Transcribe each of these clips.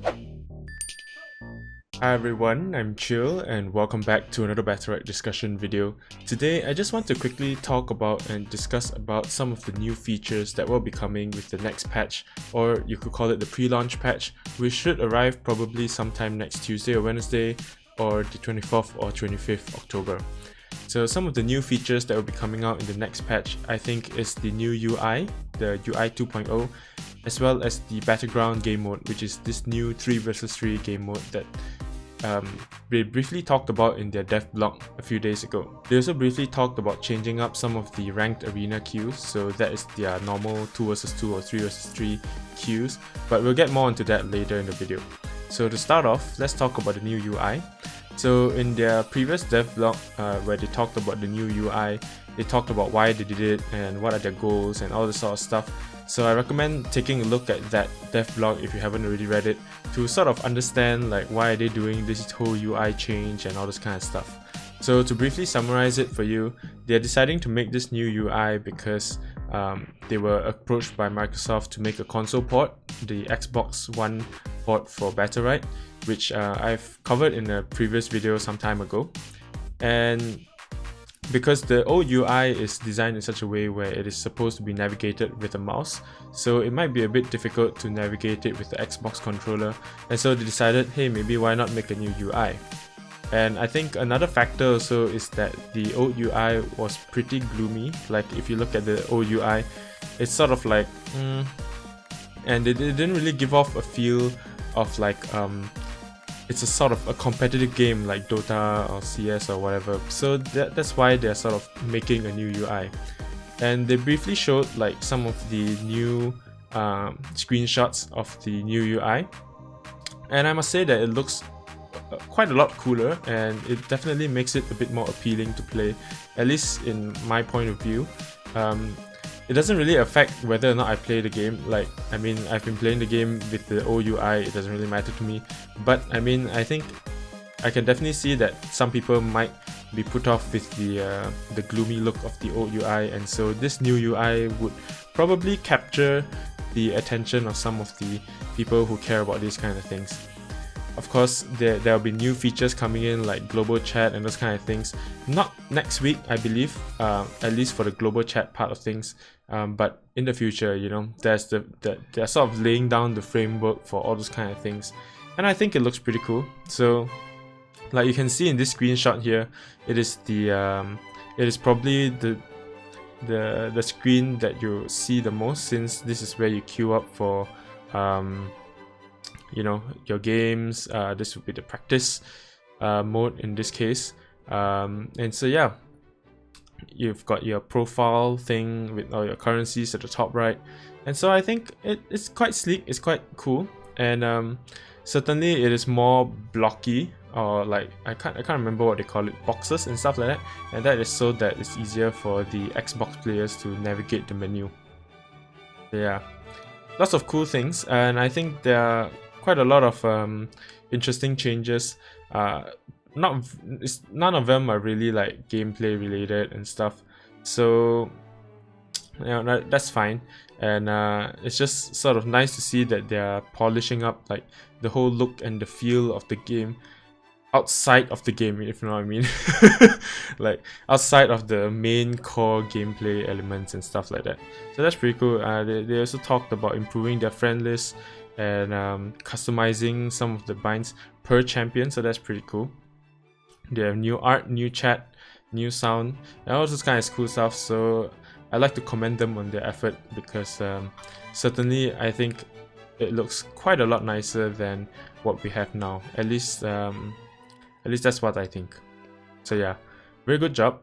Hi everyone, I'm Chyill and welcome back to another Battlerite discussion video. Today I just want to quickly talk about and discuss about some of the new features that will be coming with the next patch, or you could call it the pre-launch patch, which should arrive probably sometime next Tuesday or Wednesday, or the 24th or 25th October. So some of the new features that will be coming out in the next patch, I think, is the new UI, the UI 2.0, as well as the Battleground game mode, which is this new 3 vs 3 game mode that they briefly talked about in their dev blog a few days ago. They also briefly talked about changing up some of the ranked arena queues, so that is their normal 2 vs 2 or 3 vs 3 queues, but we'll get more into that later in the video. So to start off, let's talk about the new UI. So in their previous dev blog where they talked about the new UI, they talked about why they did it and what are their goals and all this sort of stuff. So I recommend taking a look at that dev blog if you haven't already read it, to sort of understand like why are they doing this whole UI change and all this kind of stuff. So to briefly summarize it for you, they're deciding to make this new UI because they were approached by Microsoft to make a console port, the Xbox One port for Battlerite, which I've covered in a previous video some time ago. And because the old UI is designed in such a way where it is supposed to be navigated with a mouse, so it might be a bit difficult to navigate it with the Xbox controller, and so they decided, hey, maybe why not make a new UI. And I think another factor also is that the old UI was pretty gloomy. Like if you look at the old UI, it's sort of like and it didn't really give off a feel of like it's a sort of a competitive game like Dota or CS or whatever. So that's why they're sort of making a new UI. And they briefly showed like some of the new screenshots of the new UI, and I must say that it looks quite a lot cooler, and it definitely makes it a bit more appealing to play, at least in my point of view. It doesn't really affect whether or not I play the game. Like, I mean, I've been playing the game with the old UI, it doesn't really matter to me. But I mean, I think I can definitely see that some people might be put off with the gloomy look of the old UI, and so this new UI would probably capture the attention of some of the people who care about these kind of things. Of course, there'll be new features coming in like global chat and those kind of things. Not next week, I believe, at least for the global chat part of things. But in the future, you know, they're sort of laying down the framework for all those kind of things, and I think it looks pretty cool. So, like you can see in this screenshot here, it is probably the screen that you see the most, since this is where you queue up for you know, your games. This would be the practice mode in this case, and so yeah, you've got your profile thing with all your currencies at the top right, and so I think it's quite sleek, it's quite cool, and certainly it is more blocky, or like I can't remember what they call it, boxes and stuff like that, and that is so that it's easier for the Xbox players to navigate the menu. So yeah, lots of cool things, and I think there are quite a lot of interesting changes. None of them are really like gameplay related and stuff, so you know, that's fine. And it's just sort of nice to see that they're polishing up like the whole look and the feel of the game outside of the game, if you know what I mean. Like outside of the main core gameplay elements and stuff like that. So that's pretty cool. They also talked about improving their friend list and customizing some of the binds per champion, so that's pretty cool. They have new art, new chat, new sound, and all this kind of cool stuff, so I like to commend them on their effort, because certainly I think it looks quite a lot nicer than what we have now. At least that's what I think. So yeah, very good job.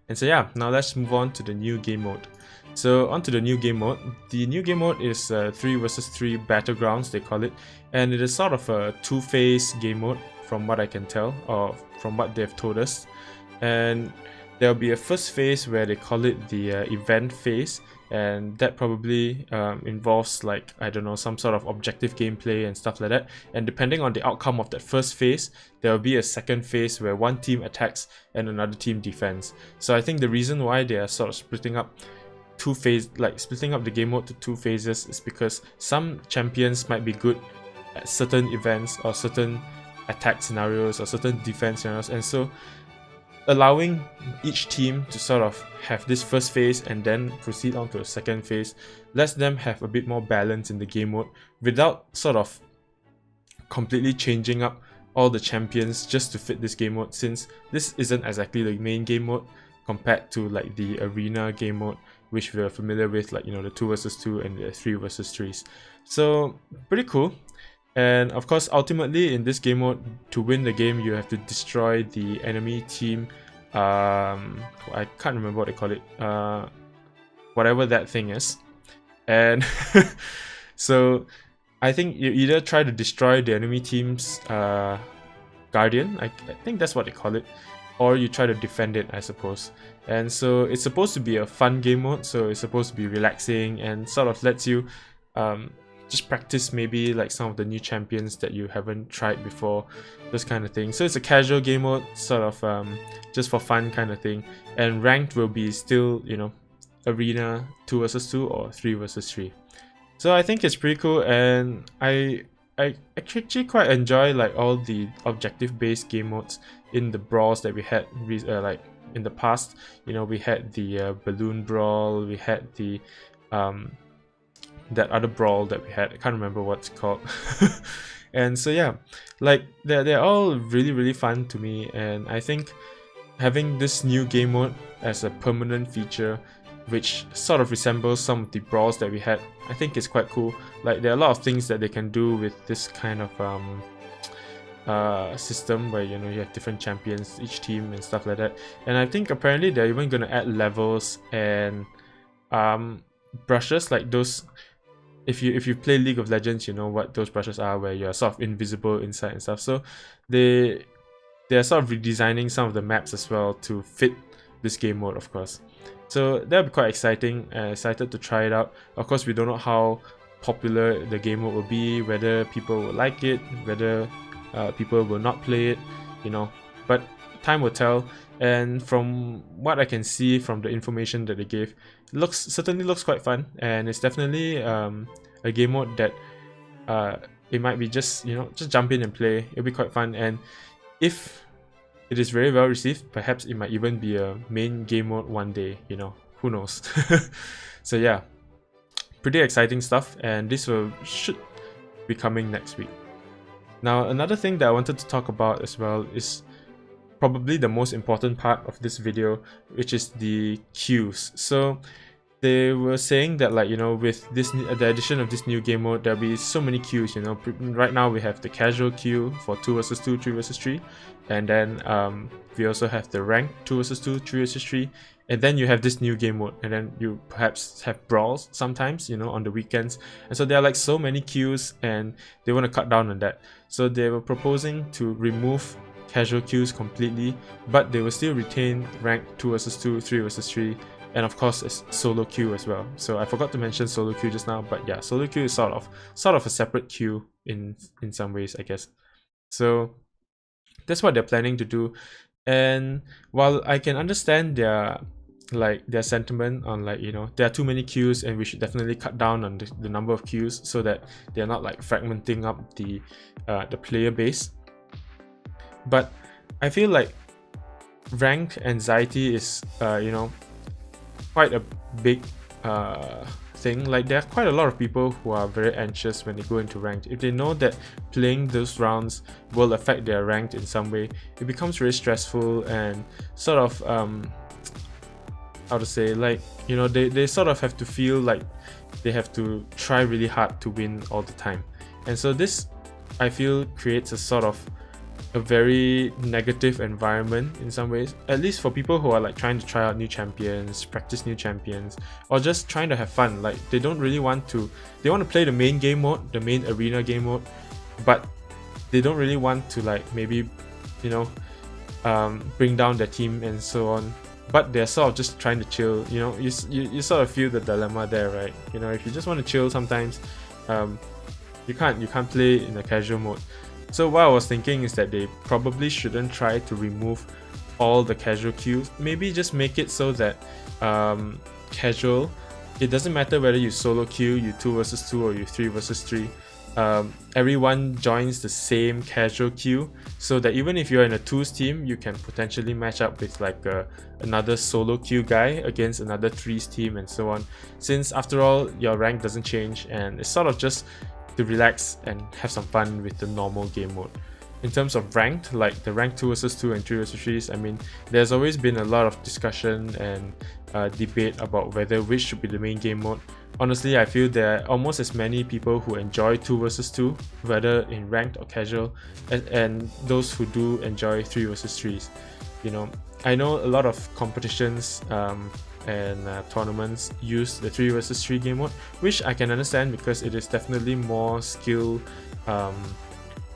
And so yeah, now let's move on to the new game mode. So onto the new game mode. The new game mode is 3 vs 3 Battlegrounds, they call it, and it is sort of a two-phase game mode from what I can tell, or from what they've told us. And there'll be a first phase where they call it the event phase, and that probably involves, like, I don't know, some sort of objective gameplay and stuff like that. And depending on the outcome of that first phase, there will be a second phase where one team attacks and another team defends. So I think the reason why they are sort of splitting up splitting up the game mode to two phases is because some champions might be good at certain events or certain attack scenarios or certain defense scenarios, and so allowing each team to sort of have this first phase and then proceed on to the second phase lets them have a bit more balance in the game mode without sort of completely changing up all the champions just to fit this game mode, since this isn't exactly the main game mode compared to like the arena game mode, which we're familiar with, like, you know, the 2 versus 2 and the 3 versus 3s. So pretty cool. And of course, ultimately in this game mode, to win the game you have to destroy the enemy team. I can't remember what they call it, whatever that thing is. And so I think you either try to destroy the enemy team's guardian, I think that's what they call it, or you try to defend it, I suppose. And so it's supposed to be a fun game mode, so it's supposed to be relaxing and sort of lets you just practice maybe like some of the new champions that you haven't tried before, those kind of things. So it's a casual game mode, sort of just for fun kind of thing. And ranked will be still, you know, arena 2 versus 2 or 3 versus 3. So I think it's pretty cool, and I actually quite enjoy like all the objective based game modes in the brawls that we had like in the past. You know, we had the balloon brawl, we had the that other brawl that we had, I can't remember what it's called. And so yeah, like they're all really fun to me, and I think having this new game mode as a permanent feature which sort of resembles some of the brawls that we had, I think it's quite cool. Like there are a lot of things that they can do with this kind of system where, you know, you have different champions each team and stuff like that. And I think apparently they're even going to add levels and brushes, like those. If you play League of Legends, you know what those brushes are, where you're sort of invisible inside and stuff. So they're sort of redesigning some of the maps as well to fit this game mode, of course. So that'll be quite exciting. Excited to try it out. Of course, we don't know how popular the game mode will be, whether people will like it, whether people will not play it, you know. But time will tell. And from what I can see from the information that they gave, certainly looks quite fun, and it's definitely a game mode that it might be just, you know, just jump in and play. It'll be quite fun, and if it is very well received, perhaps it might even be a main game mode one day, you know, who knows. So yeah, pretty exciting stuff, and this should be coming next week. Now another thing that I wanted to talk about as well is probably the most important part of this video, which is the queues. So they were saying that, like, you know, with this the addition of this new game mode, there'll be so many queues. You know, right now we have the casual queue for 2 versus 2, 3 versus 3, and then we also have the ranked 2 versus 2, 3 versus 3, and then you have this new game mode, and then you perhaps have brawls sometimes, you know, on the weekends. And so there are like so many queues, and they want to cut down on that. So they were proposing to remove casual queues completely, but they will still retain ranked 2 versus 2, 3 versus 3, and of course it's solo queue as well. So I forgot to mention solo queue just now, but yeah, solo queue is sort of a separate queue in some ways, I guess. So that's what they're planning to do. And while I can understand their sentiment on, like, you know, there are too many queues and we should definitely cut down on the number of queues so that they're not like fragmenting up the player base. But I feel like ranked anxiety is you know, quite a big thing. Like there are quite a lot of people who are very anxious when they go into ranked. If they know that playing those rounds will affect their ranked in some way, it becomes very stressful and sort of how to say, like, you know, they sort of have to feel like they have to try really hard to win all the time. And so this, I feel, creates a sort of a very negative environment in some ways, at least for people who are like trying to try out new champions, practice new champions, or just trying to have fun. Like they don't really want to, they want to play the main game mode, the main arena game mode, but they don't really want to, like, maybe, you know, bring down their team and so on. But they're sort of just trying to chill, you know. You sort of feel the dilemma there, right? You know, if you just want to chill sometimes, you can't play in a casual mode. So what I was thinking is that they probably shouldn't try to remove all the casual queues. Maybe just make it so that casual, it doesn't matter whether you solo queue, you 2 versus 2, or you 3 versus 3. everyone joins the same casual queue, so that even if you're in a 2s team, you can potentially match up with like another solo queue guy against another 3s team and so on, since after all your rank doesn't change, and it's sort of just to relax and have some fun with the normal game mode. In terms of ranked, like the rank 2 vs 2 and 3 vs 3s, I mean, there's always been a lot of discussion and debate about whether which should be the main game mode. Honestly, I feel there are almost as many people who enjoy 2 vs 2, whether in ranked or casual, and those who do enjoy 3 vs 3s. You know, I know a lot of competitions and tournaments use the 3 vs 3 game mode, which I can understand because it is definitely more skill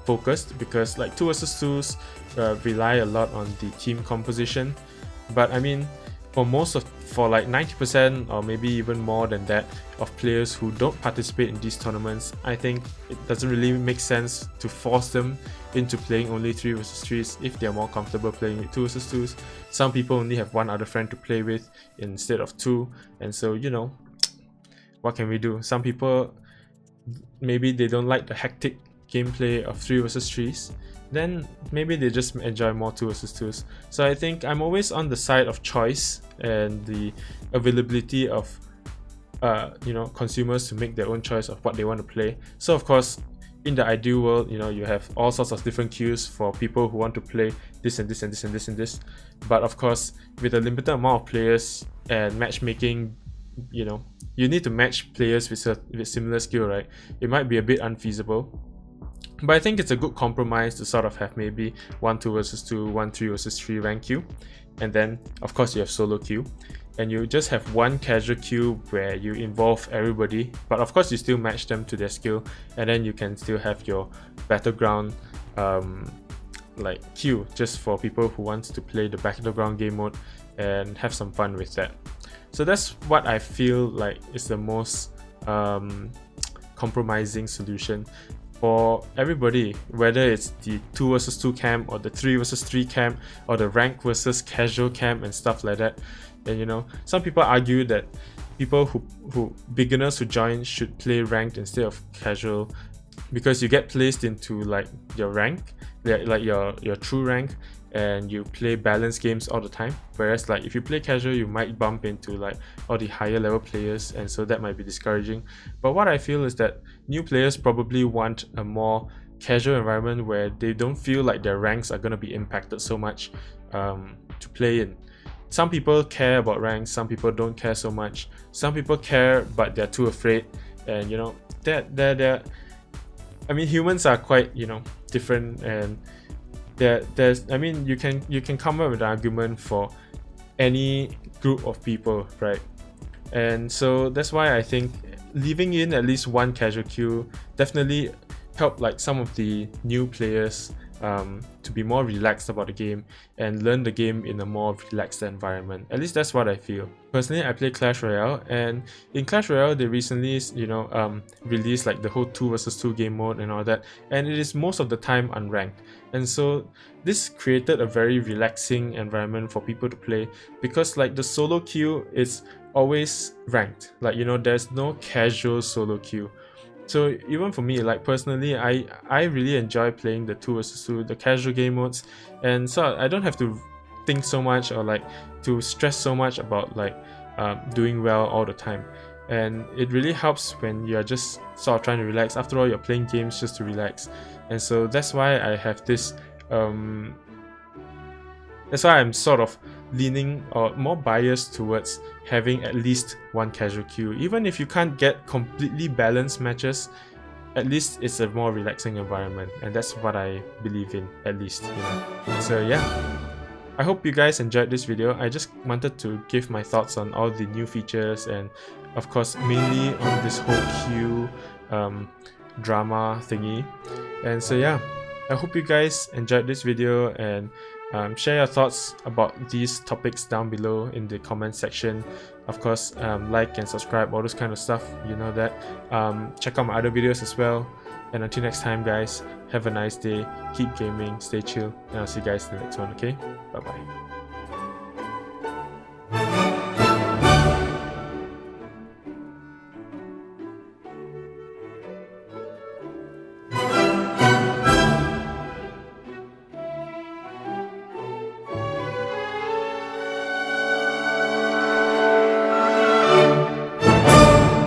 focused, because like 2 vs 2s rely a lot on the team composition. But I mean, for like 90% or maybe even more than that of players who don't participate in these tournaments, I think it doesn't really make sense to force them into playing only 3 vs 3s if they're more comfortable playing with 2 vs 2s. Some people only have one other friend to play with instead of 2, and so, you know, what can we do? Some people, maybe they don't like the hectic gameplay of 3 vs 3s, then maybe they just enjoy more 2 vs 2s. So I think I'm always on the side of choice and the availability of consumers to make their own choice of what they want to play. So of course, in the ideal world, you know, you have all sorts of different queues for people who want to play this and this and this and this and this. But of course, with a limited amount of players and matchmaking, you know, you need to match players with similar skill, right? It might be a bit unfeasible. But I think it's a good compromise to sort of have maybe 1 2 vs 2, 1 3 vs 3 rank queue, and then of course you have solo queue, and you just have one casual queue where you involve everybody, but of course you still match them to their skill, and then you can still have your battleground like queue just for people who want to play the battleground game mode and have some fun with that. So that's what I feel like is the most compromising solution for everybody, whether it's the 2 vs 2 camp or the 3 vs 3 camp or the rank versus casual camp and stuff like that. And you know, some people argue that people who beginners who join should play ranked instead of casual, because you get placed into like your rank, like your true rank, and you play balanced games all the time, whereas like if you play casual, you might bump into like all the higher level players, and so that might be discouraging. But what I feel is that new players probably want a more casual environment where they don't feel like their ranks are going to be impacted so much to play in. Some people care about ranks, some people don't care so much, some people care but they're too afraid, and you know, I mean, humans are quite, you know, different, and I mean, you can come up with an argument for any group of people, right? And so that's why I think leaving in at least one casual queue definitely help like some of the new players to be more relaxed about the game and learn the game in a more relaxed environment. At least that's what I feel. Personally, I play Clash Royale, and in Clash Royale they recently, you know, released like the whole 2 vs 2 game mode and all that, and it is most of the time unranked. And so this created a very relaxing environment for people to play, because like the solo queue is always ranked, like, you know, there's no casual solo queue. So even for me, like personally, I really enjoy playing the 2 vs 2, the casual game modes, and so I don't have to think so much or like to stress so much about like doing well all the time. And it really helps when you're just sort of trying to relax. After all, you're playing games just to relax, and so that's why I have this that's why I'm sort of leaning or more biased towards having at least one casual queue. Even if you can't get completely balanced matches, at least it's a more relaxing environment, and that's what I believe in, at least, you know. So yeah, I hope you guys enjoyed this video. I just wanted to give my thoughts on all the new features, and of course mainly on this whole queue drama thingy. And so yeah, I hope you guys enjoyed this video, and share your thoughts about these topics down below in the comment section. Of course, like and subscribe, all this kind of stuff, you know that. Check out my other videos as well, and until next time guys, have a nice day, keep gaming, stay chill, and I'll see you guys in the next one. Okay, bye bye.